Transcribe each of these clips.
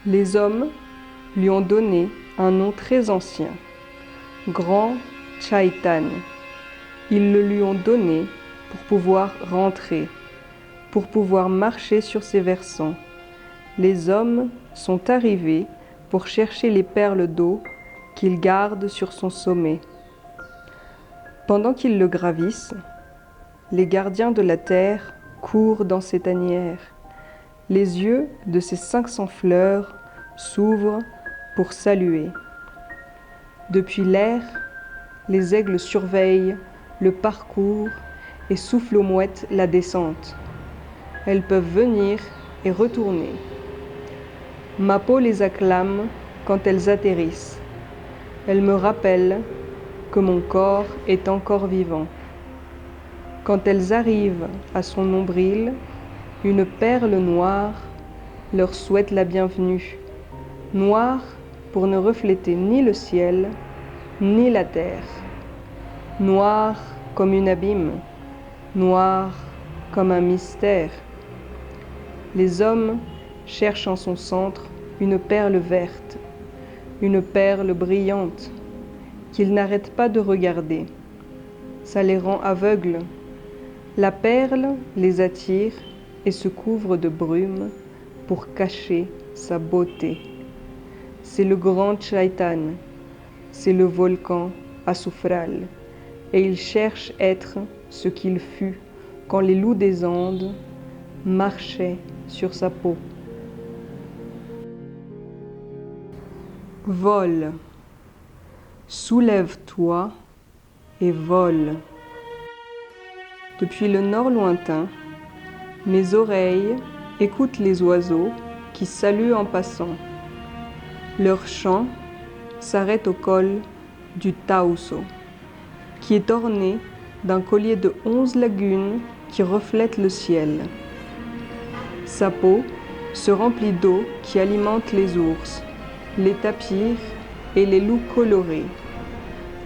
Les hommes lui ont donné un nom très ancien, Grand Chaitanya. Ils le lui ont donné pour pouvoir rentrer, pour pouvoir marcher sur ses versants. Les hommes sont arrivés pour chercher les perles d'eau qu'il garde sur son sommet. Pendant qu'ils le gravissent, les gardiens de la terre courent dans ses tanières. Les yeux de ces 500 fleurs s'ouvrent pour saluer. Depuis l'air, les aigles surveillent le parcours et soufflent aux mouettes la descente. Elles peuvent venir et retourner. Ma peau les acclame quand elles atterrissent. Elles me rappellent que mon corps est encore vivant. Quand elles arrivent à son nombril, une perle noire leur souhaite la bienvenue. Noire pour ne refléter ni le ciel, ni la terre. Noire comme une abîme, noire comme un mystère. Les hommes cherchent en son centre une perle verte, une perle brillante, qu'ils n'arrêtent pas de regarder. Ça les rend aveugles. La perle les attire et se couvre de brume pour cacher sa beauté. C'est le grand Chaitanya, c'est le volcan Asufral, et il cherche être ce qu'il fut quand les loups des Andes marchaient sur sa peau. Vole, soulève-toi et vole. Depuis le nord lointain, mes oreilles écoutent les oiseaux qui saluent en passant. Leur chant s'arrête au col du Taoso, qui est orné d'un collier de 11 lagunes qui reflètent le ciel. Sa peau se remplit d'eau qui alimente les ours, les tapirs et les loups colorés.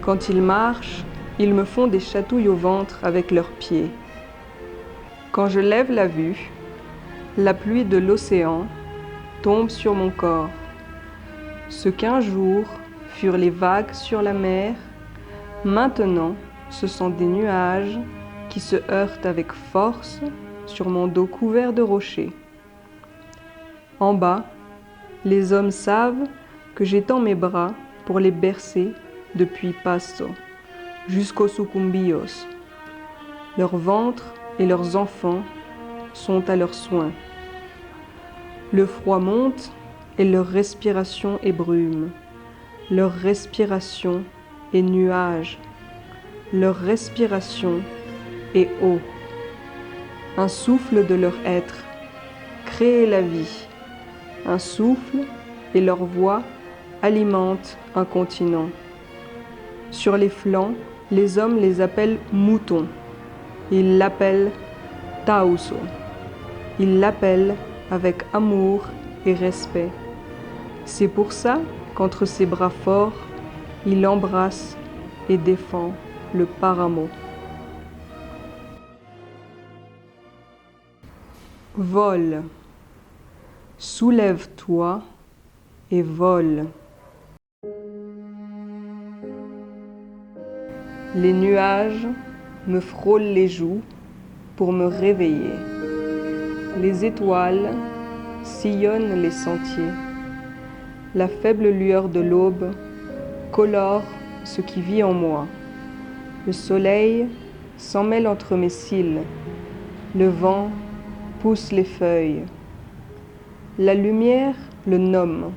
Quand ils marchent, ils me font des chatouilles au ventre avec leurs pieds. Quand je lève la vue, la pluie de l'océan tombe sur mon corps. Ce qu'un jour furent les vagues sur la mer, maintenant ce sont des nuages qui se heurtent avec force sur mon dos couvert de rochers. En bas, les hommes savent que j'étends mes bras pour les bercer depuis Pasto jusqu'aux Sucumbillos. Leur ventre et leurs enfants sont à leurs soins. Le froid monte et leur respiration est brume. Leur respiration est nuage. Leur respiration est eau. Un souffle de leur être crée la vie. Un souffle et leur voix alimentent un continent. Sur les flancs, les hommes les appellent moutons. Ils l'appellent Taoso. Ils l'appellent avec amour et respect. C'est pour ça qu'entre ses bras forts, il embrasse et défend le paramo. Vole, soulève-toi et vole. Les nuages me frôlent les joues pour me réveiller. Les étoiles sillonnent les sentiers. La faible lueur de l'aube colore ce qui vit en moi. Le soleil s'en mêle entre mes cils. Le vent pousse les feuilles. La lumière le nomme.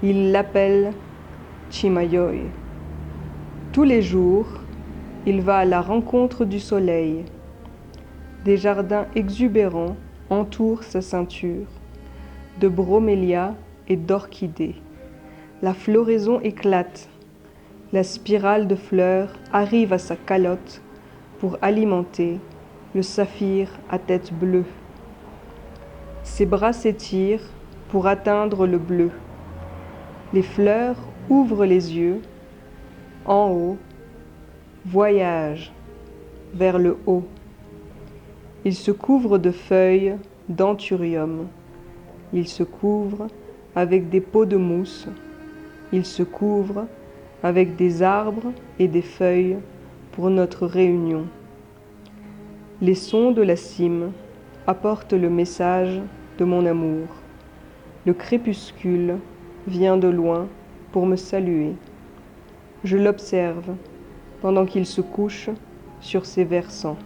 Il l'appelle Chimayoy. Tous les jours, il va à la rencontre du soleil. Des jardins exubérants entourent sa ceinture, de bromélias et d'orchidées. La floraison éclate. La spirale de fleurs arrive à sa calotte pour alimenter le saphir à tête bleue. Ses bras s'étirent pour atteindre le bleu. Les fleurs ouvrent les yeux. En haut, voyage vers le haut. Il se couvre de feuilles d'anthurium. Il se couvre avec des pots de mousse. Il se couvre avec des arbres et des feuilles pour notre réunion. Les sons de la cime apportent le message de mon amour. Le crépuscule vient de loin pour me saluer. Je l'observe pendant qu'il se couche sur ses versants.